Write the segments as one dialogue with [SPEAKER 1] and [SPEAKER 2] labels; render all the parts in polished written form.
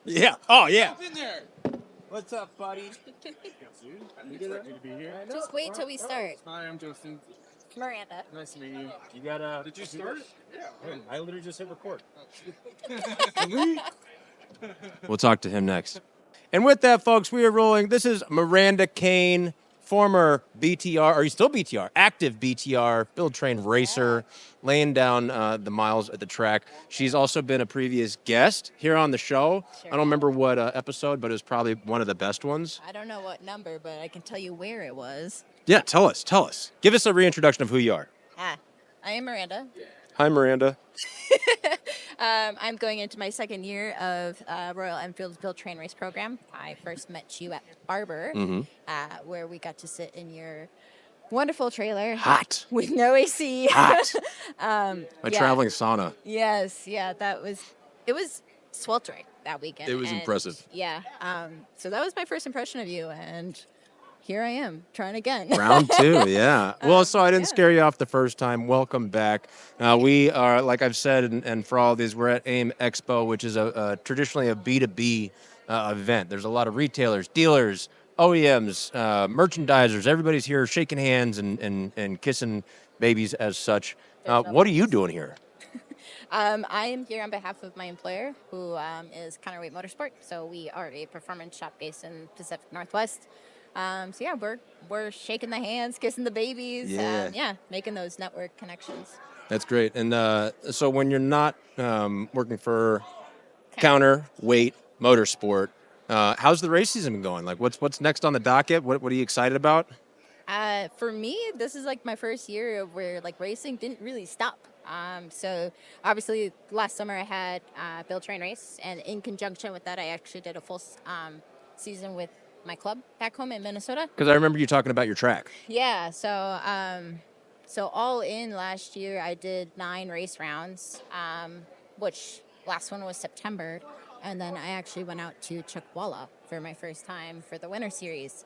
[SPEAKER 1] Yeah. Oh, yeah.
[SPEAKER 2] Up in there. What's up, buddy?
[SPEAKER 3] Just wait till we start.
[SPEAKER 2] Hi, I'm Justin.
[SPEAKER 3] Miranda.
[SPEAKER 2] Nice to meet you.
[SPEAKER 1] You got
[SPEAKER 2] Did you start?
[SPEAKER 1] Yeah. I literally just hit record.
[SPEAKER 2] Really?
[SPEAKER 1] We'll talk to him next. And with that, folks, we are rolling. This is Miranda Cain, former BTR. Are you still BTR? Active BTR, build train racer, laying down the miles at the track. She's also been a previous guest here on the show.
[SPEAKER 3] Sure.
[SPEAKER 1] I don't remember what episode, but it was probably one of the best ones.
[SPEAKER 3] I don't know what number, but I can tell you where it was.
[SPEAKER 1] Yeah, tell us. Give us a reintroduction of who you are.
[SPEAKER 3] I am Miranda.
[SPEAKER 1] Hi, Miranda.
[SPEAKER 3] I'm going into my second year of Royal Enfield's Build Train Race program. I first met you at Barber, where we got to sit in your wonderful trailer.
[SPEAKER 1] Hot.
[SPEAKER 3] With no AC.
[SPEAKER 1] Hot. My traveling sauna.
[SPEAKER 3] Yes, yeah, it was sweltering that weekend.
[SPEAKER 1] It was impressive.
[SPEAKER 3] Yeah, so that was my first impression of you, and here I am, trying again.
[SPEAKER 1] Round 2, yeah. Well, so I didn't scare you off the first time. Welcome back. We are, like I've said, and for all of these, we're at AIM Expo, which is traditionally a B2B event. There's a lot of retailers, dealers, OEMs, merchandisers. Everybody's here shaking hands and kissing babies as such. What are you doing here?
[SPEAKER 3] I am here on behalf of my employer, who is Counterweight Motorsport. So we are a performance shop based in Pacific Northwest. So yeah, we're shaking the hands, kissing the babies, making those network connections.
[SPEAKER 1] That's great. And so when you're not working for Counterweight Motorsport, how's the race season been going? Like, what's next on the docket? What are you excited about?
[SPEAKER 3] For me, this is like my first year of where like racing didn't really stop. So obviously last summer I had Build Train Race, and in conjunction with that, I actually did a full season with my club back home in Minnesota.
[SPEAKER 1] Because I remember you talking about your track.
[SPEAKER 3] Yeah, so all in last year I did 9 race rounds, which last one was September, and then I actually went out to Chuckwalla for my first time for the winter series.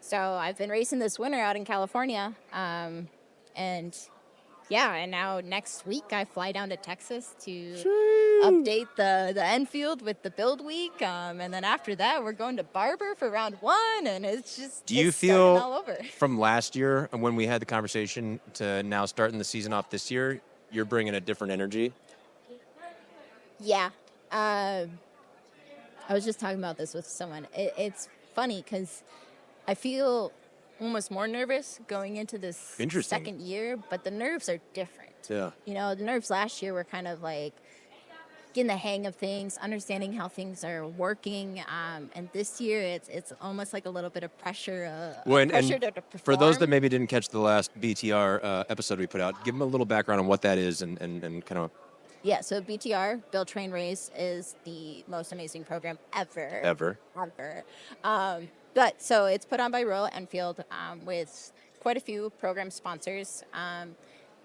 [SPEAKER 3] So I've been racing this winter out in California, and now next week I fly down to Texas to update the Enfield with the build week, and then after that we're going to Barber for round 1, and it's just
[SPEAKER 1] Do you
[SPEAKER 3] it's
[SPEAKER 1] feel
[SPEAKER 3] starting all over.
[SPEAKER 1] From last year and when we had the conversation to now starting the season off this year, you're bringing a different energy?
[SPEAKER 3] Yeah. I was just talking about this with someone. It's funny because I feel almost more nervous going into this second year, but the nerves are different.
[SPEAKER 1] Yeah.
[SPEAKER 3] You know, the nerves last year were kind of like getting the hang of things, understanding how things are working, and this year it's almost like a little bit of pressure, pressure to perform.
[SPEAKER 1] For those that maybe didn't catch the last BTR episode we put out, give them a little background on what that is and kind of.
[SPEAKER 3] Yeah, so BTR, Build Train Race, is the most amazing program ever. But so it's put on by Royal Enfield with quite a few program sponsors.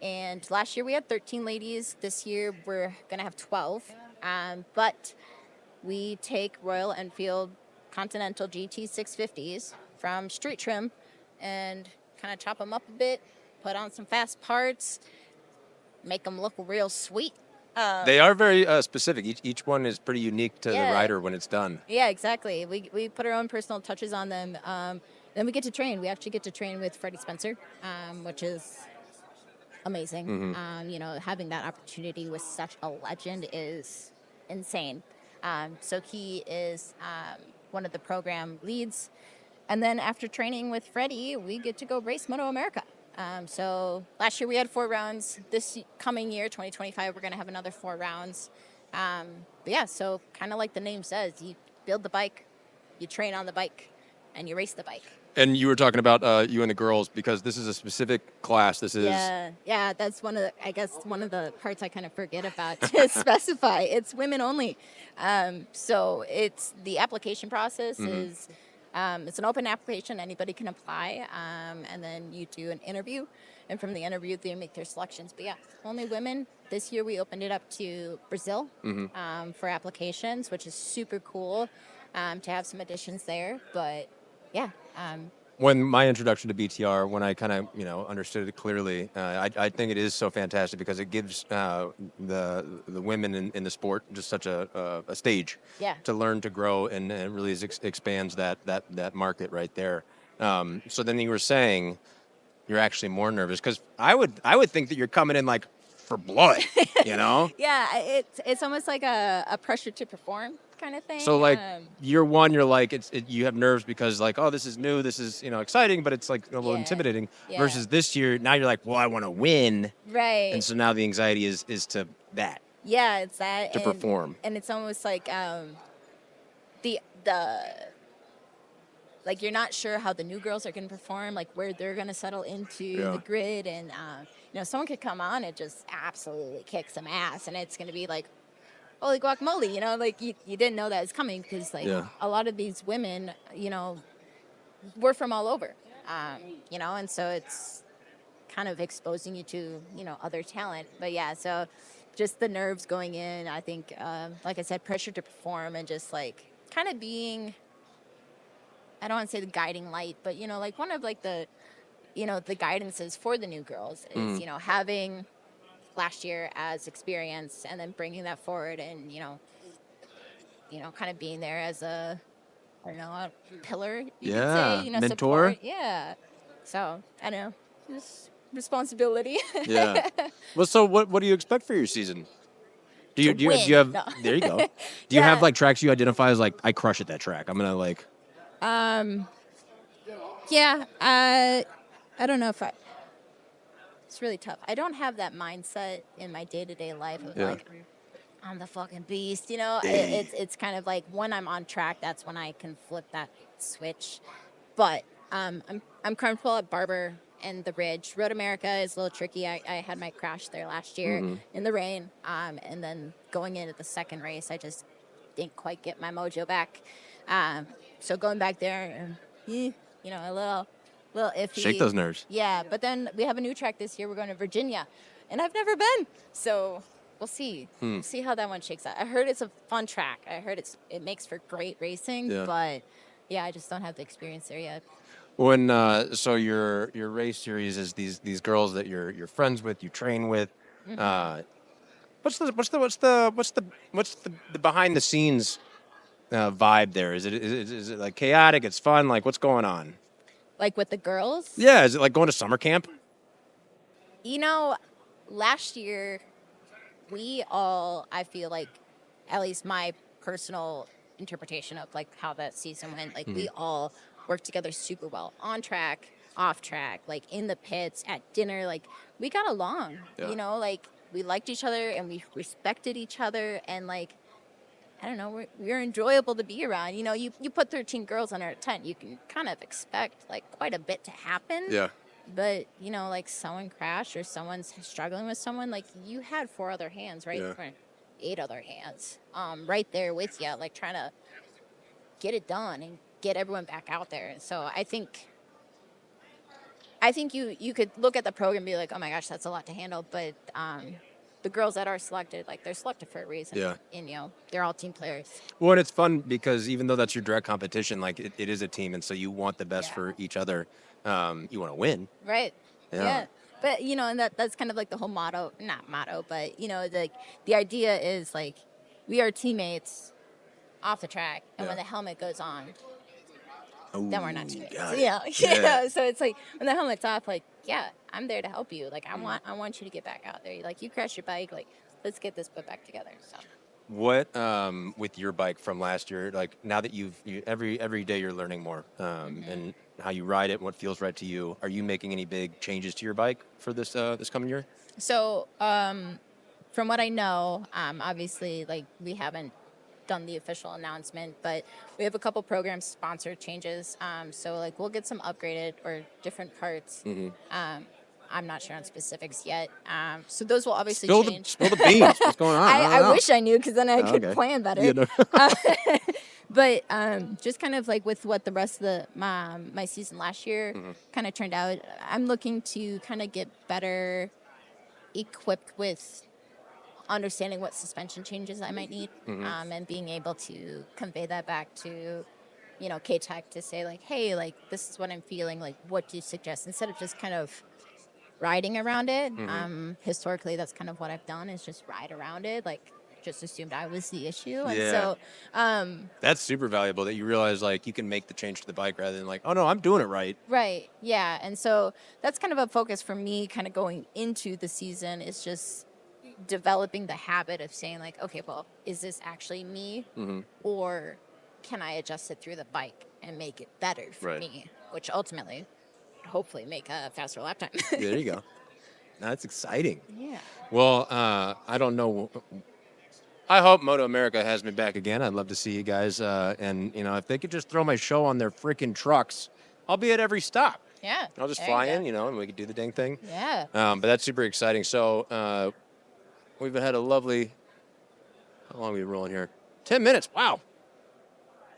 [SPEAKER 3] And last year we had 13 ladies. This year we're going to have 12. But we take Royal Enfield Continental GT 650s from street trim and kind of chop them up a bit, put on some fast parts, make them look real sweet.
[SPEAKER 1] They are very specific. Each one is pretty unique to the rider when it's done.
[SPEAKER 3] Yeah, exactly. We put our own personal touches on them. Then we get to train. We actually get to train with Freddie Spencer, which is amazing. Having that opportunity with such a legend is insane. So he is one of the program leads. And then after training with Freddie, we get to go race Moto America. So last year we had 4 rounds. This coming year, 2025, we're going to have another 4 rounds. So kind of like the name says, you build the bike, you train on the bike, and you race the bike.
[SPEAKER 1] And you were talking about you and the girls because this is a specific class. This is
[SPEAKER 3] That's one of the parts I kind of forget about to specify. It's women only. So it's the application process is. It's an open application. Anybody can apply, and then you do an interview, and from the interview, they make their selections. But yeah, only women. This year, we opened it up to Brazil for applications, which is super cool to have some additions there. But yeah,
[SPEAKER 1] when my introduction to BTR, when I kind of understood it clearly, I think it is so fantastic because it gives the women in the sport just such a stage
[SPEAKER 3] Yeah.
[SPEAKER 1] to learn to grow, and it really expands that market right there. So then you were saying you're actually more nervous because I would think that you're coming in like for blood, you know.
[SPEAKER 3] Yeah, it's almost like a pressure to perform kind of
[SPEAKER 1] So
[SPEAKER 3] thing.
[SPEAKER 1] like year one, you're like you have nerves because like, oh, this is new, this is exciting, but it's like a little
[SPEAKER 3] Yeah,
[SPEAKER 1] intimidating.
[SPEAKER 3] yeah,
[SPEAKER 1] Versus this year, now you're like, well, I want to win, and
[SPEAKER 3] right.
[SPEAKER 1] so now the anxiety is to that
[SPEAKER 3] Yeah, it's that,
[SPEAKER 1] to perform.
[SPEAKER 3] and it's almost like the like you're not sure how the new girls are going to perform, like where they're going to settle into the
[SPEAKER 1] Yeah.
[SPEAKER 3] grid, and someone could come on and just absolutely kick some ass, and it's going to be like, holy guacamole, like you didn't know that was coming because like
[SPEAKER 1] Yeah.
[SPEAKER 3] a lot of these women, were from all over, and so it's kind of exposing you to other talent. But yeah, so just the nerves going in, I think, like I said, pressure to perform, and just like kind of being, I don't want to say the guiding light, but like one of like the guidances for the new girls is having last year as experience, and then bringing that forward, and kind of being there as a, I don't know, a pillar, you could say,
[SPEAKER 1] Yeah, mentor.
[SPEAKER 3] support. Yeah. So I don't know, just responsibility.
[SPEAKER 1] Yeah. Well, so what do you expect for your season? Do
[SPEAKER 3] To
[SPEAKER 1] you do you
[SPEAKER 3] win.
[SPEAKER 1] have
[SPEAKER 3] No.
[SPEAKER 1] there you go. Do you have
[SPEAKER 3] Yeah.
[SPEAKER 1] like tracks you identify as like I crush at that track? I'm gonna like
[SPEAKER 3] Yeah. I don't know if I. It's really tough. I don't have that mindset in my day to day life of
[SPEAKER 1] yeah.
[SPEAKER 3] like I'm the fucking beast.
[SPEAKER 1] Hey.
[SPEAKER 3] It's kind of like when I'm on track, that's when I can flip that switch. But I'm comfortable at Barber and the Ridge. Road America is a little tricky. I had my crash there last year in the rain. And then going into the second race, I just didn't quite get my mojo back. So going back there, a little
[SPEAKER 1] Shake
[SPEAKER 3] iffy.
[SPEAKER 1] those nerves.
[SPEAKER 3] Yeah, but then we have a new track this year. We're going to Virginia, and I've never been. So we'll see. We'll see how that one shakes out. I heard it's a fun track. I heard it makes for great racing,
[SPEAKER 1] Yeah.
[SPEAKER 3] but yeah, I just don't have the experience there yet.
[SPEAKER 1] When so your race series is these girls that you're friends with, you train with. Uh, what's the behind the scenes vibe there? Is it like chaotic? It's fun. Like what's going on?
[SPEAKER 3] Like with the girls,
[SPEAKER 1] Yeah, is it like going to summer camp?
[SPEAKER 3] you know, last year we all, I feel like, at least my personal interpretation of like how that season went, like we all worked together super well on track, off track, like in the pits, at dinner, like we got along,
[SPEAKER 1] Yeah.
[SPEAKER 3] like we liked each other and we respected each other, and like I don't know, we're enjoyable to be around. You put 13 girls under a tent, you can kind of expect like quite a bit to happen.
[SPEAKER 1] Yeah.
[SPEAKER 3] But like someone crashed or someone's struggling with someone, like you had 4 other hands, right?
[SPEAKER 1] Yeah.
[SPEAKER 3] Or 8 other hands, right there with you, like trying to get it done and get everyone back out there. So I think you could look at the program and be like, oh my gosh, that's a lot to handle. But the girls that are selected, like they're selected for a reason.
[SPEAKER 1] Yeah.
[SPEAKER 3] And they're all team players.
[SPEAKER 1] Well, and it's fun because even though that's your direct competition, like it is a team, and so you want the best
[SPEAKER 3] Yeah.
[SPEAKER 1] for each other. You want to win.
[SPEAKER 3] Right.
[SPEAKER 1] Yeah.
[SPEAKER 3] But and that's kind of like the whole motto, not motto, but the idea is like we are teammates off the track, and when
[SPEAKER 1] Yeah.
[SPEAKER 3] the helmet goes on, then we're not teammates.
[SPEAKER 1] got it.
[SPEAKER 3] Yeah.
[SPEAKER 1] Yeah.
[SPEAKER 3] So it's like when the helmet's off, like, yeah, I'm there to help you. Like I want you to get back out there. Like you crashed your bike, like let's get this put back together. So
[SPEAKER 1] What with your bike from last year? Like now that every day you're learning more, and how you ride it, what feels right to you. Are you making any big changes to your bike for this coming year?
[SPEAKER 3] So, from what I know, obviously, like we haven't done the official announcement, but we have a couple program sponsor changes. So like we'll get some upgraded or different parts. I'm not sure on specifics yet. So those will obviously change.
[SPEAKER 1] Spill the beans. What's going on? don't
[SPEAKER 3] I
[SPEAKER 1] know.
[SPEAKER 3] wish I knew because then I
[SPEAKER 1] Oh,
[SPEAKER 3] could
[SPEAKER 1] okay.
[SPEAKER 3] plan better.
[SPEAKER 1] You know.
[SPEAKER 3] But just kind of like with what the rest of my season last year kind of turned out, I'm looking to kind of get better equipped with understanding what suspension changes I might need, and being able to convey that back to K-Tech to say like, hey, like this is what I'm feeling. Like, what do you suggest? Instead of just kind of riding around it. Historically, that's kind of what I've done is just ride around it. Like, just assumed I was the issue. And
[SPEAKER 1] Yeah.
[SPEAKER 3] so,
[SPEAKER 1] That's super valuable that you realize like you can make the change to the bike rather than like, oh no, I'm doing it right.
[SPEAKER 3] right. Yeah. And so that's kind of a focus for me kind of going into the season is just developing the habit of saying like, okay, well, is this actually me? Or can I adjust it through the bike and make it better for
[SPEAKER 1] Right.
[SPEAKER 3] me? Which ultimately, hopefully make a faster lap time.
[SPEAKER 1] There you go. That's exciting.
[SPEAKER 3] Yeah.
[SPEAKER 1] Well, I don't know. I hope Moto America has me back again. I'd love to see you guys. And, if they could just throw my show on their freaking trucks, I'll be at every stop.
[SPEAKER 3] Yeah.
[SPEAKER 1] I'll just
[SPEAKER 3] there
[SPEAKER 1] fly
[SPEAKER 3] you go.
[SPEAKER 1] in, and we could do the dang thing.
[SPEAKER 3] Yeah.
[SPEAKER 1] But that's super exciting. So we've had a lovely, how long are we rolling here? 10 minutes. Wow.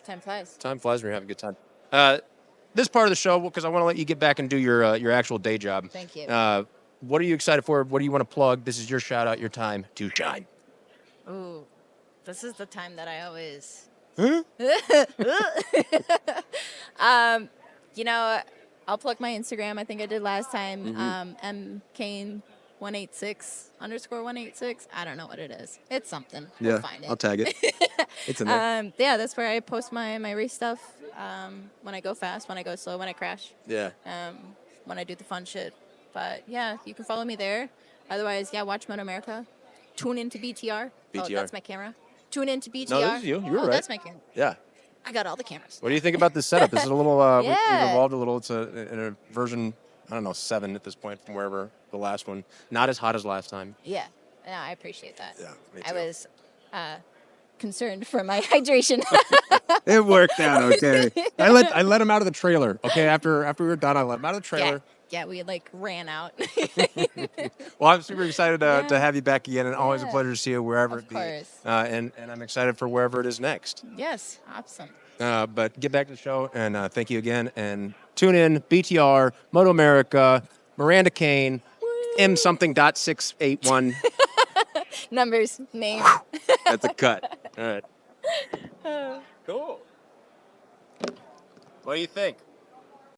[SPEAKER 3] Time flies.
[SPEAKER 1] Time flies when you're having a good time. This part of the show, because I want to let you get back and do your actual day job.
[SPEAKER 3] Thank you.
[SPEAKER 1] What are you excited for? What do you want to plug? This is your shout out, your time to shine.
[SPEAKER 3] Ooh, this is the time that I always.
[SPEAKER 1] Huh?
[SPEAKER 3] I'll plug my Instagram. I think I did last time. mcain 186_186. I don't know what it is. It's something. We'll find it.
[SPEAKER 1] I'll tag it. It's in there.
[SPEAKER 3] Yeah, that's where I post my race stuff. When I go fast, when I go slow, when I crash.
[SPEAKER 1] Yeah.
[SPEAKER 3] When I do the fun shit. But yeah, you can follow me there. Otherwise, yeah, watch Moto America. Tune into BTR. Oh,
[SPEAKER 1] BTR.
[SPEAKER 3] that's my camera. Tune into BTR.
[SPEAKER 1] No, this is you. You were right.
[SPEAKER 3] That's my camera.
[SPEAKER 1] Yeah.
[SPEAKER 3] I got all the cameras.
[SPEAKER 1] What do you think about this setup? This is a little, we've
[SPEAKER 3] Yeah.
[SPEAKER 1] evolved a little. It's in a version, 7 at this point from wherever the last one. Not as hot as last time.
[SPEAKER 3] Yeah. No, I appreciate that.
[SPEAKER 1] Yeah, me
[SPEAKER 3] I
[SPEAKER 1] too.
[SPEAKER 3] was concerned for my hydration.
[SPEAKER 1] It worked out okay. I let him out of the trailer. Okay, after we were done, I let him out of the trailer.
[SPEAKER 3] Yeah, we ran out.
[SPEAKER 1] Well, I'm super excited to have you back again, and always a
[SPEAKER 3] Yeah.
[SPEAKER 1] pleasure to see you wherever
[SPEAKER 3] Of
[SPEAKER 1] it be.
[SPEAKER 3] course.
[SPEAKER 1] And I'm excited for wherever it is next.
[SPEAKER 3] Yes, awesome.
[SPEAKER 1] But get back to the show, and thank you again. And tune in, BTR, Moto America, Miranda Cain, M something .681.
[SPEAKER 3] Numbers, name.
[SPEAKER 1] That's a cut. All right. Cool. What do you think?